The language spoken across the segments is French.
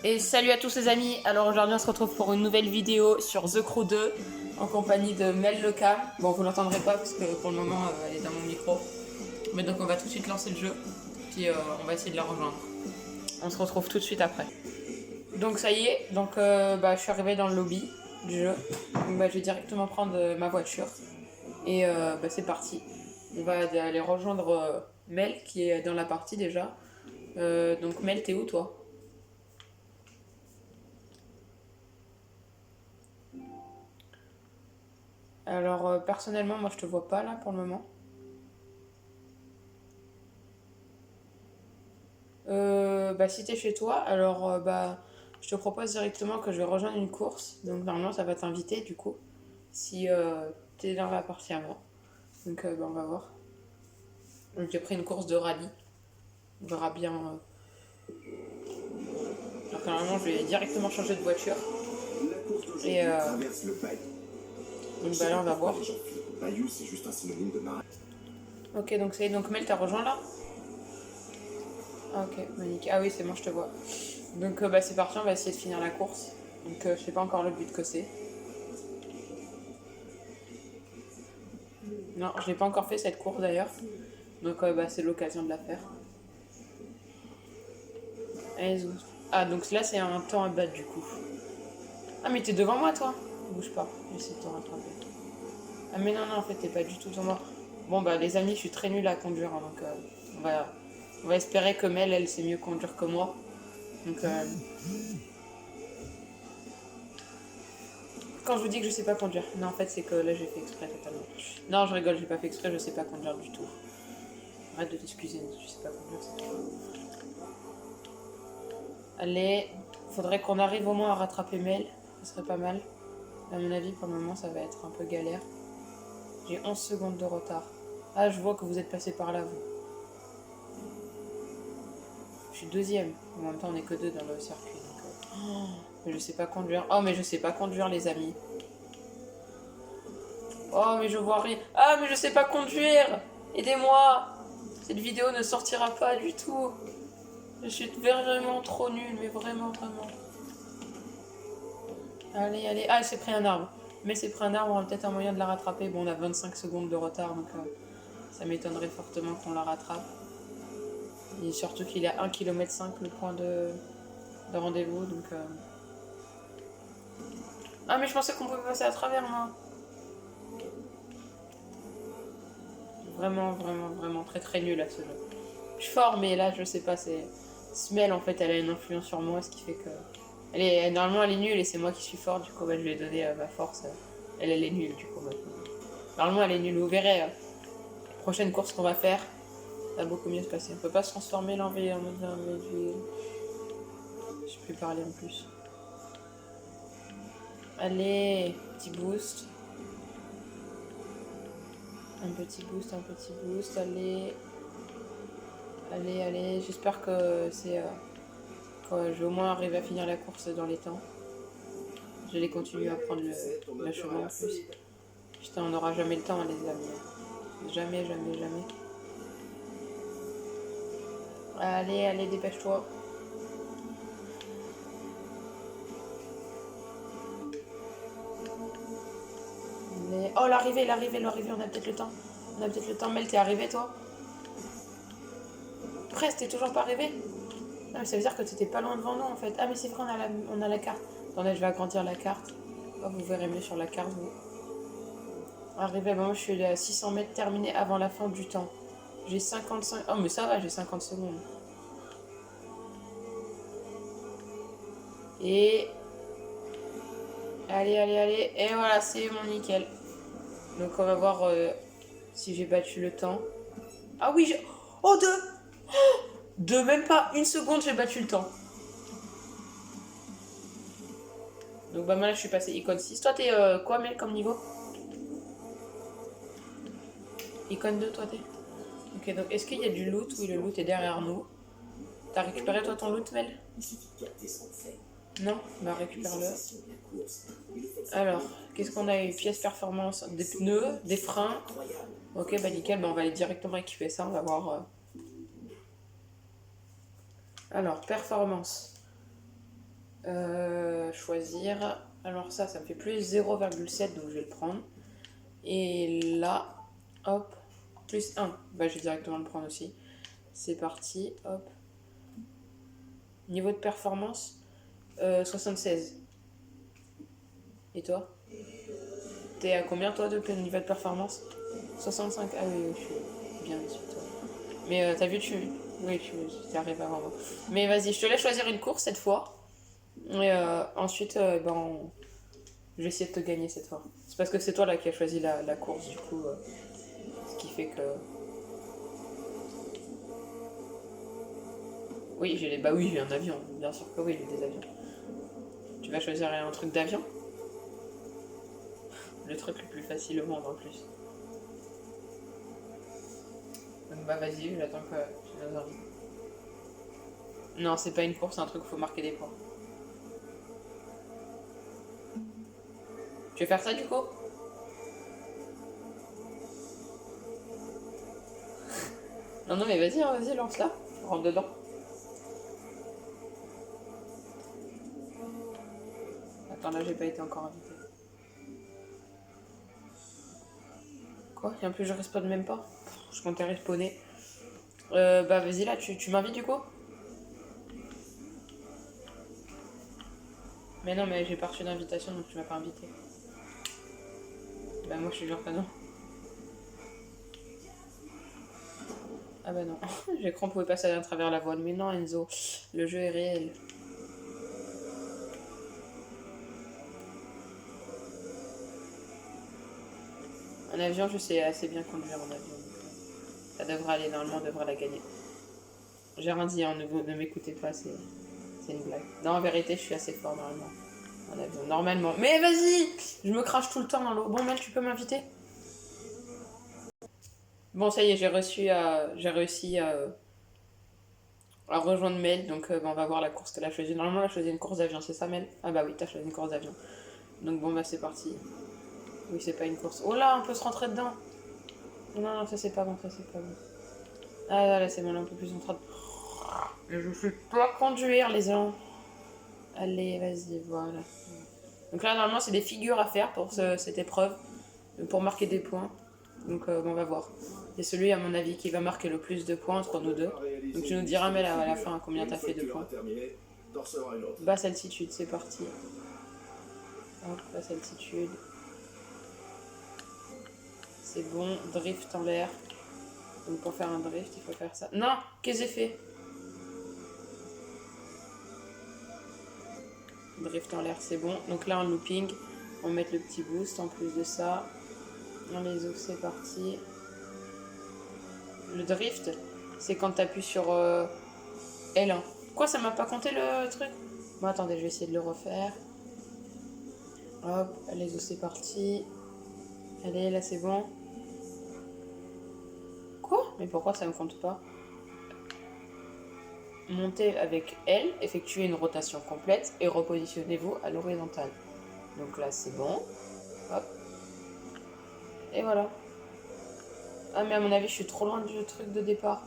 Et salut à tous les amis, alors aujourd'hui on se retrouve pour une nouvelle vidéo sur The Crew 2 en compagnie de Mel Leca. Bon vous l'entendrez pas parce que pour le moment elle est dans mon micro. Mais donc on va tout de suite lancer le jeu, puis on va essayer de la rejoindre. On se retrouve tout de suite après. Donc ça y est, donc je suis arrivée dans le lobby du jeu. Donc je vais directement prendre ma voiture et c'est parti. On va aller rejoindre Mel qui est dans la partie déjà. Donc Mel, t'es où toi ? Alors personnellement moi je te vois pas là pour le moment. Si t'es chez toi, alors je te propose directement que je vais rejoindre une course. Donc normalement ça va t'inviter du coup, si t'es dans la partie avant. Donc on va voir. Donc j'ai pris une course de rallye. On verra bien. Donc normalement je vais directement changer de voiture. Et donc là on va voir. Ok donc c'est donc Mel t'as rejoint là. Ah, ok, magnifique. Ah oui, c'est bon, je te vois. Donc c'est parti, on va essayer de finir la course. Donc je sais pas encore le but que c'est. Non, je l'ai pas encore fait cette course d'ailleurs. Donc c'est l'occasion de la faire. Allez, ah donc là c'est un temps à battre du coup. Ah mais t'es devant moi toi. Bouge pas, j'essaie de te rattraper. Ah mais non, en fait t'es pas du tout devant moi. Bon les amis, je suis très nulle à conduire, hein, donc on va espérer que Mel, elle sait mieux conduire que moi. Donc quand je vous dis que je sais pas conduire, non en fait c'est que là j'ai fait exprès totalement. Non je rigole, j'ai pas fait exprès, je sais pas conduire du tout. Arrête de t'excuser, je sais pas conduire, c'est tout. Allez, faudrait qu'on arrive au moins à rattraper Mel, ce serait pas mal. À mon avis pour le moment ça va être un peu galère. J'ai 11 secondes de retard. Ah je vois que vous êtes passé par là vous. Je suis deuxième, en même temps on est que deux dans le circuit. Donc, mais je sais pas conduire. Oh mais je sais pas conduire les amis. Oh mais je vois rien. Ah mais je sais pas conduire. Aidez-moi. Cette vidéo ne sortira pas du tout. Je suis vraiment trop nulle, mais vraiment. Allez. Ah elle s'est pris un arbre. Mais c'est pris un arbre, on a peut-être un moyen de la rattraper. Bon on a 25 secondes de retard, donc ça m'étonnerait fortement qu'on la rattrape. Et surtout qu'il est à 1,5 km le point de rendez-vous, donc... Ah mais je pensais qu'on pouvait passer à travers moi. Vraiment très nul à ce jeu. Je suis fort mais là je sais pas, c'est... Smell en fait elle a une influence sur moi, ce qui fait que... Normalement elle est nulle et c'est moi qui suis fort, du coup je lui ai donné ma force. Elle est nulle du coup maintenant. Normalement elle est nulle, vous verrez. La prochaine course qu'on va faire, ça va beaucoup mieux se passer. On peut pas se transformer l'envie en mode véhicule. Je peux plus parler en plus. Allez, petit boost. Un petit boost, allez, j'espère que c'est... que je vais au moins arriver à finir la course dans les temps. J'allais continuer à prendre le chemin en plus. Putain, on n'aura jamais le temps, hein, les amis. Jamais. Allez, dépêche-toi. Oh, l'arrivée, on a peut-être le temps. Mel, t'es arrivé, toi? Presque, t'es toujours pas arrivé? Non, mais ça veut dire que t'étais pas loin devant nous, en fait. Ah, mais c'est vrai, on a la carte. Attendez, je vais agrandir la carte. Oh, vous verrez mieux sur la carte, vous. Arrivé, moi, je suis à 600 mètres terminé avant la fin du temps. J'ai 55... Oh, mais ça va, j'ai 50 secondes. Et... Allez. Et voilà, c'est mon nickel. Donc, on va voir si j'ai battu le temps. Ah oui, j'ai... Oh, deux, même pas une seconde, j'ai battu le temps. Donc, maintenant, je suis passé icône 6. Toi, t'es quoi, Mel, comme niveau? Icône 2, toi, t'es? Ok, donc, est-ce qu'il y a du loot? Oui, le loot est derrière nous. T'as récupéré, toi, ton loot, Mel? Non, bah récupère-le. Alors, qu'est-ce qu'on a eu? Pièces performance, des pneus, des freins. Ok, bah nickel, bah on va aller directement équiper ça, on va voir. Alors, performance. Choisir. Alors ça me fait plus 0,7, donc je vais le prendre. Et là, hop, plus 1. Bah, je vais directement le prendre aussi. C'est parti, hop. Niveau de performance, 76. Et toi? T'es à combien, toi, de niveau de performance? 65. Ah oui, oui, je suis bien dessus, toi. Mais t'as vu, oui, tu arrives à voir. Mais vas-y, je te laisse choisir une course cette fois. Et ensuite, je vais essayer de te gagner cette fois. C'est parce que c'est toi là qui as choisi la course, du coup. Ce qui fait que. Oui, bah oui, j'ai un avion. Bien sûr que oui, j'ai des avions. Tu vas choisir un truc d'avion? Le truc le plus facile au monde en plus. Donc bah vas-y, j'attends que tu nous envies. Non, c'est pas une course, c'est un truc où il faut marquer des points. Tu veux faire ça du coup? Non, non, mais vas-y, hein, vas-y, lance-la. Rentre dedans. Attends, là, j'ai pas été encore invité. Quoi? Et en plus, je respawn même pas. Je comptais respawner. Bah vas-y, là, tu m'invites du coup? Mais non, mais j'ai pas reçu d'invitation, donc tu m'as pas invité. Bah moi, je suis genre que non. Ah bah non. J'ai cru qu'on pouvait passer à travers la voile. Mais non, Enzo, le jeu est réel. En avion, je sais assez bien conduire en avion. Ça devrait aller, normalement, on devrait la gagner. J'ai rien dit, hein, ne m'écoutez pas, c'est une blague. Non, en vérité, je suis assez fort normalement. En avion, normalement. Mais vas-y! Je me crache tout le temps dans l'eau. Bon, Mel, tu peux m'inviter? Bon, ça y est, j'ai réussi à rejoindre Mel, donc bah, on va voir la course qu'elle a choisie. Normalement, elle a choisi une course d'avion, c'est ça, Mel? Ah bah oui, t'as choisi une course d'avion. Donc bon, bah c'est parti. Oui, c'est pas une course. Oh là, on peut se rentrer dedans! Non, non, ça c'est pas bon, ça c'est pas bon. Ah là, c'est bon, là, un peu plus en train de... Je sais pas conduire, les gens. Allez, vas-y, voilà. Donc là, normalement, c'est des figures à faire pour cette épreuve, pour marquer des points. Donc on va voir. C'est celui, à mon avis, qui va marquer le plus de points entre nous deux. Donc tu nous diras, mais à la fin, combien t'as fait de points. Basse altitude, c'est parti. Hop, basse altitude. C'est bon, drift en l'air. Donc pour faire un drift, il faut faire ça. Non, qu'est-ce que j'ai fait? Drift en l'air, c'est bon. Donc là, en looping, on va mettre le petit boost en plus de ça. On les ouvre, c'est parti. Le drift, c'est quand t'appuies sur L1. Quoi, ça m'a pas compté le truc? Bon, attendez, je vais essayer de le refaire. Hop, allez, c'est parti. Allez, là, c'est bon. Quoi? Mais pourquoi ça me compte pas? Montez avec L, effectuez une rotation complète et repositionnez-vous à l'horizontale. Donc là, c'est bon. Hop. Et voilà. Ah, mais à mon avis, je suis trop loin du truc de départ.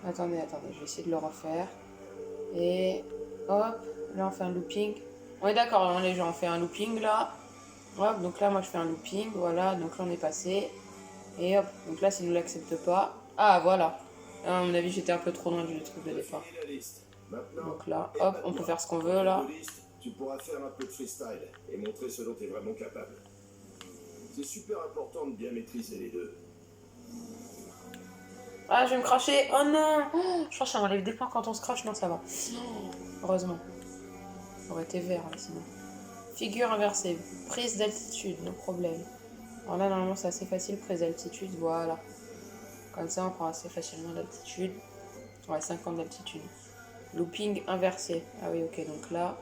Attendez, je vais essayer de le refaire. Et hop, là on fait un looping. On est d'accord, hein, les gens, on fait un looping là. Hop, donc là moi je fais un looping, voilà, donc là on est passé. Et hop, donc là s'il ne l'accepte pas. Ah voilà. À mon avis j'étais un peu trop loin du truc de départ. Donc là, hop, on peut faire ce qu'on veut là. Tu pourras faire un peu de freestyle et montrer ce dont tu es vraiment capable. C'est super important de bien maîtriser les deux. Ah, je vais me cracher. Oh non! Je pense que ça m'enlève des points quand on se crache. Non, ça va. Heureusement. Ça aurait été vert, là, sinon. Figure inversée. Prise d'altitude, no problème. Alors là, normalement, c'est assez facile. Prise d'altitude, voilà. Comme ça, on prend assez facilement l'altitude. Ouais, 50 d'altitude. Looping inversé. Ah oui, ok, donc là...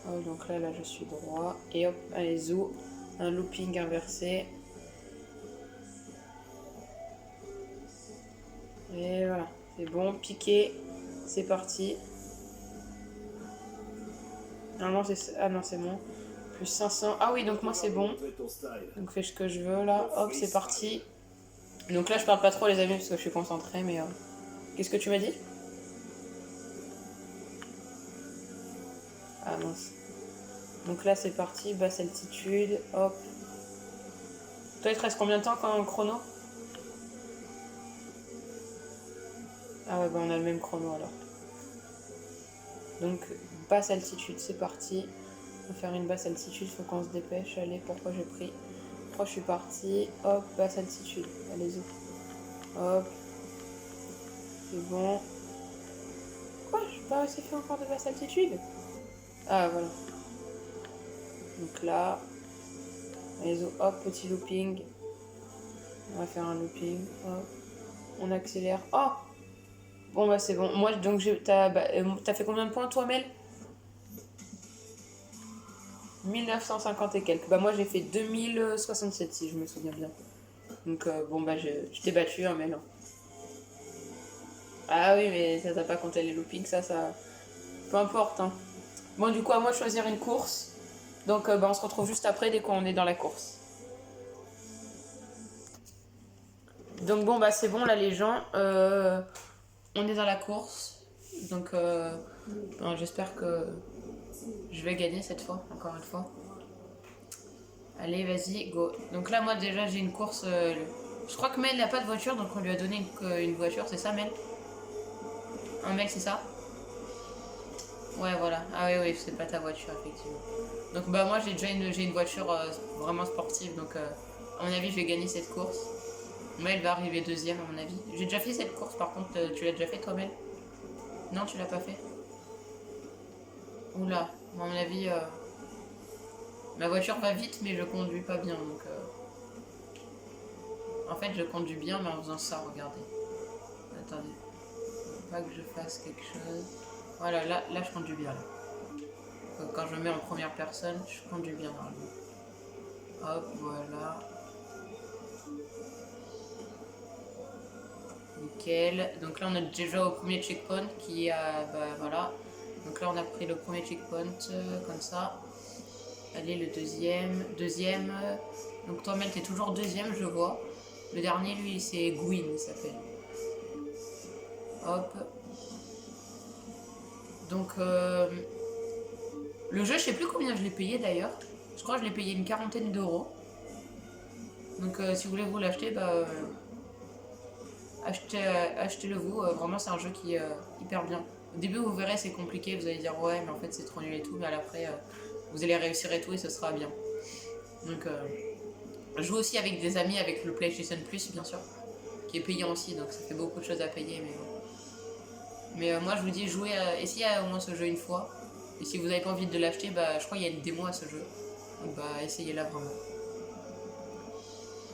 Oh, donc là, je suis droit. Et hop, allez, zou. Un looping inversé. Et voilà, c'est bon, piqué, c'est parti. Normalement, c'est... Ah non, c'est bon. Plus 500. Ah oui, donc moi, c'est bon. Donc, fais ce que je veux, là. Hop, c'est parti. Donc là, je parle pas trop, les amis, parce que je suis concentrée, mais... Qu'est-ce que tu m'as dit? Ah mince. Donc là c'est parti, basse altitude, hop. Toi il te reste combien de temps quand chrono? Ah ouais bah on a le même chrono alors. Donc basse altitude, c'est parti. On va faire une basse altitude, faut qu'on se dépêche. Allez, pourquoi j'ai pris? Pourquoi je suis parti? Hop, basse altitude. Allez-y. Hop. C'est bon. Quoi? Je n'ai pas assez fait encore de basse altitude? Ah voilà. Donc là. Allez-y, hop, petit looping. On va faire un looping. Hop. On accélère. Oh! Bon bah c'est bon. Moi donc t'as fait combien de points toi Mel? 1950 et quelques. Bah moi j'ai fait 2067 si je me souviens bien. Donc bon bah je t'ai battu hein Mel. Ah oui mais ça t'a pas compté les loopings, ça. Peu importe hein. Bon du coup à moi de choisir une course. Donc bah on se retrouve juste après dès qu'on est dans la course. Donc bon bah c'est bon là les gens. On est dans la course. Donc j'espère que je vais gagner cette fois, encore une fois. Allez, vas-y, go. Donc là, moi, déjà, j'ai une course... je crois que Mel n'a pas de voiture, donc on lui a donné une voiture, c'est ça, Mel? Un Mel, c'est ça? Ouais, voilà. Ah oui, oui, c'est pas ta voiture, effectivement. Donc bah moi, j'ai une voiture vraiment sportive, donc à mon avis, je vais gagner cette course. Mel va arriver deuxième, à mon avis. J'ai déjà fait cette course, par contre, tu l'as déjà fait, toi, Mel? Non, tu l'as pas fait? Oula, à mon avis... ma voiture va vite, mais je conduis pas bien, donc... En fait, je conduis bien, mais en faisant ça, regardez. Attendez. Faut pas que je fasse quelque chose. Voilà, là je conduis bien. Là. Donc, quand je me mets en première personne, je conduis bien normalement. Hop, voilà. Nickel. Donc là, on est déjà au premier checkpoint qui a... Bah voilà. Donc là, on a pris le premier checkpoint, comme ça. Allez, le deuxième. Deuxième. Donc toi, Mel, t'es toujours deuxième, je vois. Le dernier, lui, c'est Gwyn, il s'appelle. Hop. Donc, le jeu, je sais plus combien je l'ai payé d'ailleurs. Je crois que je l'ai payé une quarantaine d'euros. Donc, si vous voulez vous l'acheter, bah, achetez-le vous. Vraiment, c'est un jeu qui est hyper bien. Au début, vous verrez, c'est compliqué. Vous allez dire, ouais, mais en fait, c'est trop nul et tout. Mais après, vous allez réussir et tout, et ce sera bien. Donc, je joue aussi avec des amis, avec le PlayStation Plus, bien sûr, qui est payant aussi. Donc, ça fait beaucoup de choses à payer, mais bon. Mais moi, je vous dis, jouez, essayez au moins ce jeu une fois. Et si vous n'avez pas envie de l'acheter, bah, je crois qu'il y a une démo à ce jeu. Donc, bah, essayez-la vraiment.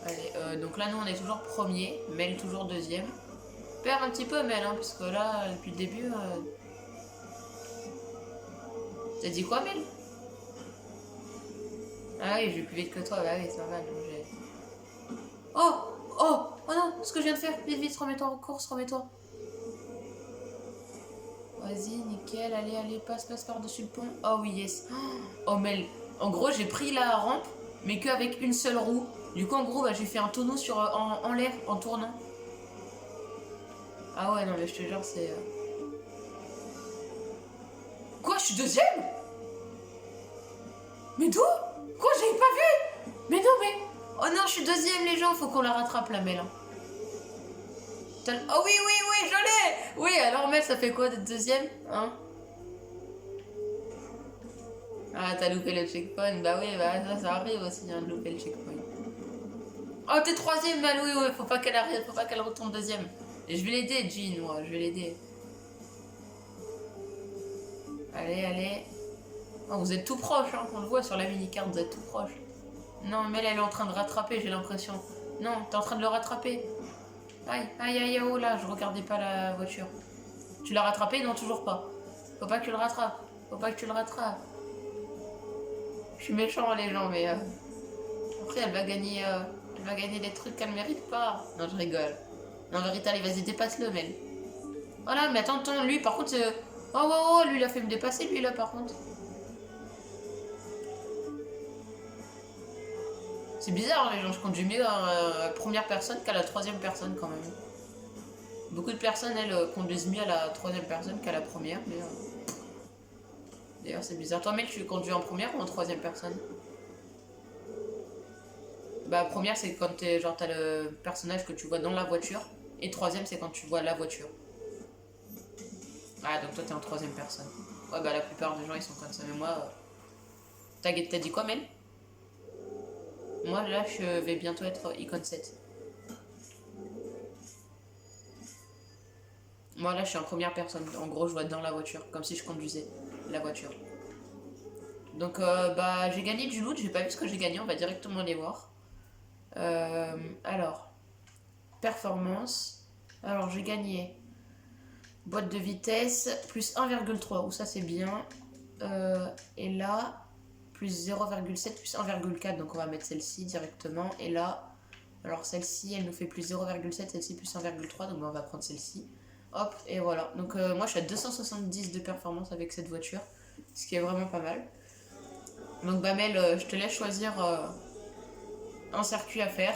Allez, donc là, nous, on est toujours premier. Mel, toujours deuxième. Perd un petit peu, Mel, hein, parce que là, depuis le début... T'as dit quoi, Mel? Ah oui, je vais plus vite que toi. Bah oui, c'est normal. Oh! Oh! Oh non! Ce que je viens de faire! Vite, vite, remets-toi en course, remets-toi. Vas-y, nickel, allez, passe par-dessus le pont. Oh oui, yes. Oh, Mel. En gros, j'ai pris la rampe, mais qu'avec une seule roue. Du coup, en gros, bah, j'ai fait un tonneau en l'air, en tournant. Ah ouais, non, mais je te jure, c'est... Quoi, je suis deuxième? Mais d'où? Quoi, j'avais pas vu? Mais non, mais... Oh non, je suis deuxième, les gens, faut qu'on la rattrape, la Mel. Oh oui, je l'ai! Oui, alors Mel, ça fait quoi d'être deuxième? Hein? Ah, t'as loupé le checkpoint. Bah oui, bah ça arrive aussi, hein, de louper le checkpoint. Oh, t'es troisième, Mel, oui, faut pas qu'elle arrive, faut pas qu'elle retourne deuxième. Et je vais l'aider, Jean, moi, je vais l'aider. Allez. Oh, vous êtes tout proche, hein, on le voit sur la mini-carte, vous êtes tout proche. Non, Mel, elle est en train de rattraper, j'ai l'impression. Non, t'es en train de le rattraper. Aïe, oh là, je regardais pas la voiture. Tu l'as rattrapé? Non, toujours pas. Faut pas que tu le rattrapes. Je suis méchant, les gens, mais... Après, elle va gagner des trucs qu'elle mérite pas. Non, je rigole. Non, en vérité, allez, vas-y, dépasse-le, Mel. Voilà, mais attends, lui, par contre... Oh, lui, il a fait me dépasser, lui, là, par contre. C'est bizarre, les gens, je conduis mieux à la première personne qu'à la troisième personne, quand même. Beaucoup de personnes, elles, conduisent mieux à la troisième personne qu'à la première. Mais d'ailleurs, c'est bizarre. Toi, mec, tu conduis en première ou en troisième personne? Bah, première, c'est quand t'es, genre, t'as le personnage que tu vois dans la voiture. Et troisième, c'est quand tu vois la voiture. Ah, donc toi, t'es en troisième personne. Ouais, bah, la plupart des gens, ils sont comme ça. Mais moi, t'as dit quoi, Mel? Moi, là, je vais bientôt être Icon 7. Moi, là, je suis en première personne. En gros, je vois dans la voiture, comme si je conduisais la voiture. Donc, bah, j'ai gagné du loot. J'ai pas vu ce que j'ai gagné. On va directement aller voir. Alors, performance. Alors, j'ai gagné boîte de vitesse plus 1,3. Ou ça, c'est bien. Et là, plus 0,7 plus 1,4. Donc, on va mettre celle-ci directement. Et là, alors celle-ci, elle nous fait plus 0,7. Celle-ci, plus 1,3. Donc, on va prendre celle-ci. Hop, et voilà. Donc, moi, je suis à 270 de performance avec cette voiture. Ce qui est vraiment pas mal. Donc, Bamel, je te laisse choisir un circuit à faire.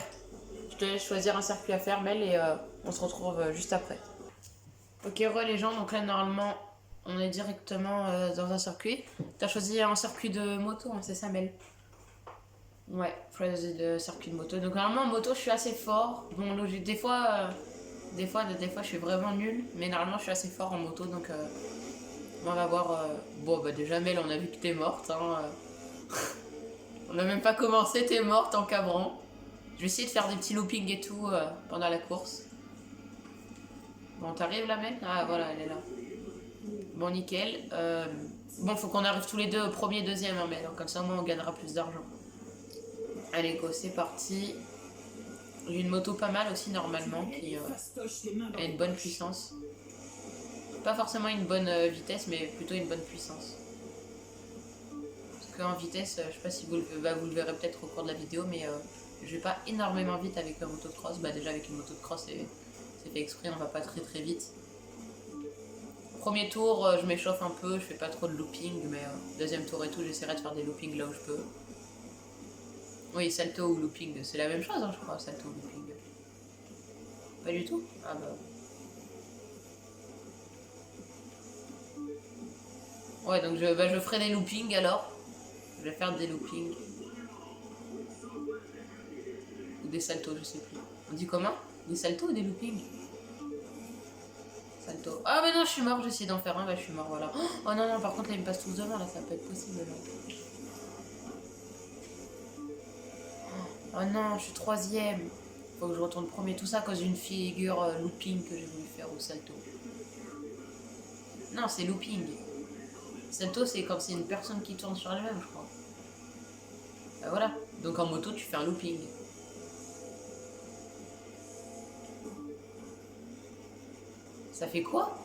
Je te laisse choisir un circuit à faire, Mel, et on se retrouve juste après. Ok, les gens, donc là, normalement, on est directement dans un circuit. T'as choisi un circuit de moto, hein, c'est ça, Mel? Ouais, choisi le circuit de moto. Donc, normalement, en moto, je suis assez fort. Bon, logique, des fois, je suis vraiment nul, mais normalement, je suis assez fort en moto, donc on va voir. Bon, bah, déjà, Mel, on a vu que t'es morte, hein. On n'a même pas commencé, t'es morte en cabrant. Je vais essayer de faire des petits loopings et tout pendant la course. Bon, t'arrives là, Mel? Ah, voilà, elle est là. Bon, nickel. Bon, faut qu'on arrive tous les deux au premier, deuxième, hein, Mel. Donc, comme ça, au moins, on gagnera plus d'argent. Allez, go, c'est parti. J'ai une moto pas mal aussi, normalement, qui a une bonne puissance. Pas forcément une bonne vitesse, mais plutôt une bonne puissance. Parce qu'en vitesse, je sais pas si vous le verrez peut-être au cours de la vidéo, mais je vais pas énormément vite avec la moto de cross. Bah déjà avec une moto de cross, c'est fait exprès, on va pas très très vite. Premier tour, je m'échauffe un peu, je fais pas trop de looping, mais deuxième tour et tout, j'essaierai de faire des loopings là où je peux. Oui, salto ou looping, c'est la même chose, hein, je crois, salto ou looping. Pas du tout? Ah bah... Ouais, donc je ferai des loopings alors. Je vais faire des loopings. Ou des saltos, je sais plus. On dit comment? Des saltos ou des loopings? Salto. Ah mais non, je suis mort, j'ai essayé d'en faire un, bah je suis mort, voilà. Oh non, non, par contre là ils me passent tous devant, là ça peut être possible. Là. Oh non, je suis troisième. Faut que je retourne premier, tout ça à cause d'une figure looping que j'ai voulu faire au salto. Non, c'est looping. Salto, c'est quand c'est une personne qui tourne sur elle-même, je crois. Bah voilà. Donc en moto, tu fais un looping. Ça fait quoi?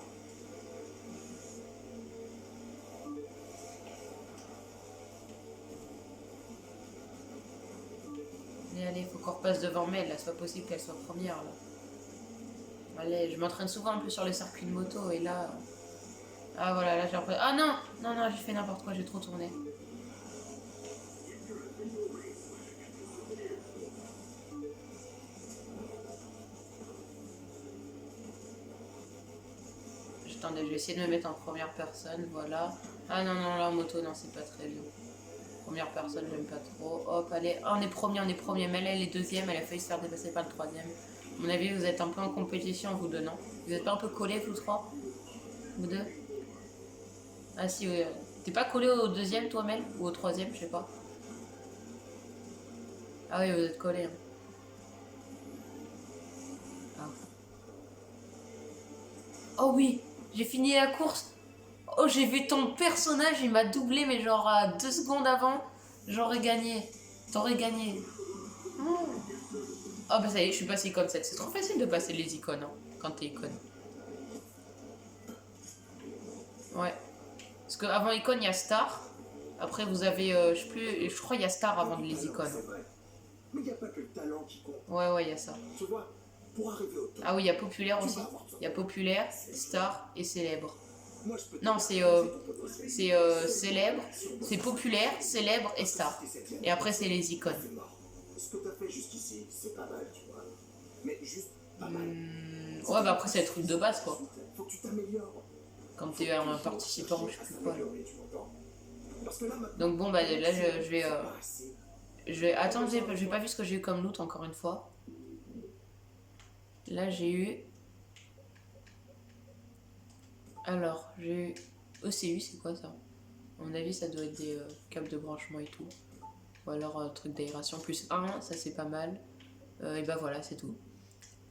Mais allez, faut qu'on repasse devant Mel, là, c'est pas possible qu'elle soit première, là. Allez, je m'entraîne souvent un peu sur les circuits de moto, et là... Ah voilà, là j'ai l'impression... Ah non! Non, non, j'ai fait n'importe quoi, j'ai trop tourné. Attendez, je vais essayer de me mettre en première personne, voilà. Ah non, non, là en moto, non, c'est pas très bien. Première personne, j'aime pas trop. Hop, allez, oh, on est premier. Mais elle est deuxième, elle a failli se faire dépasser par le troisième. À mon avis, vous êtes un peu en compétition, vous deux, non? Vous êtes pas un peu collés, vous trois? Vous deux? Ah si, oui. T'es pas collé au deuxième, toi, Mel? Ou au troisième, je sais pas. Ah oui, vous êtes collés. Hein. Ah. Oh oui, j'ai fini la course. Oh, j'ai vu ton personnage, il m'a doublé, mais genre à 2 secondes avant, j'aurais gagné. T'aurais gagné. Oh. Oh bah ça y est, je suis passé icône 7. C'est trop facile de passer les icônes, hein, quand t'es icône. Ouais. Parce qu'avant icône, il y a star. Après, vous avez, je sais plus, je crois qu'il y a star avant les icônes. Mais il n'y a pas que le talent qui compte. Ouais, il y a ça. Tu vois, pour arriver au top, Ah oui, il y a populaire aussi. Il y a populaire, star et célèbre. moi, je peux te Non, dire c'est célèbre, c'est populaire, célèbre et star. Et après, c'est les icônes. Ce que tu as fait jusqu'ici, c'est pas mal, tu vois. Mais juste pas mal. Ouais, bah après, c'est les trucs de base, quoi. Faut que tu t'améliores. Quand t'es un participant, je sais plus quoi. S'améliorer, tu m'entends? Parce que là, maintenant, Donc bon, bah là, c'est pas assez. je vais... Attends, j'ai pas vu ce que j'ai eu comme loot, encore une fois. Là, j'ai eu... Alors, j'ai eu ECU, c'est quoi ça? À mon avis, ça doit être des câbles de branchement et tout. Ou alors truc d'aération plus 1, ça c'est pas mal. Et bah voilà, c'est tout.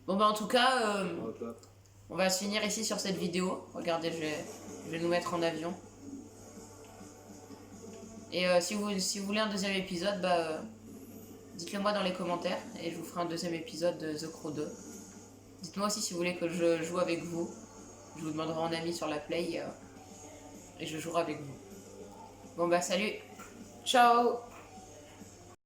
Bon bah en tout cas, on va se finir ici sur cette vidéo. Regardez, je vais nous mettre en avion. Et si vous voulez un deuxième épisode, bah dites-le moi dans les commentaires et je vous ferai un deuxième épisode de The Crow 2. Dites-moi aussi si vous voulez que je joue avec vous. Je vous demanderai en ami sur la play et je jouerai avec vous. Bon bah salut, ciao.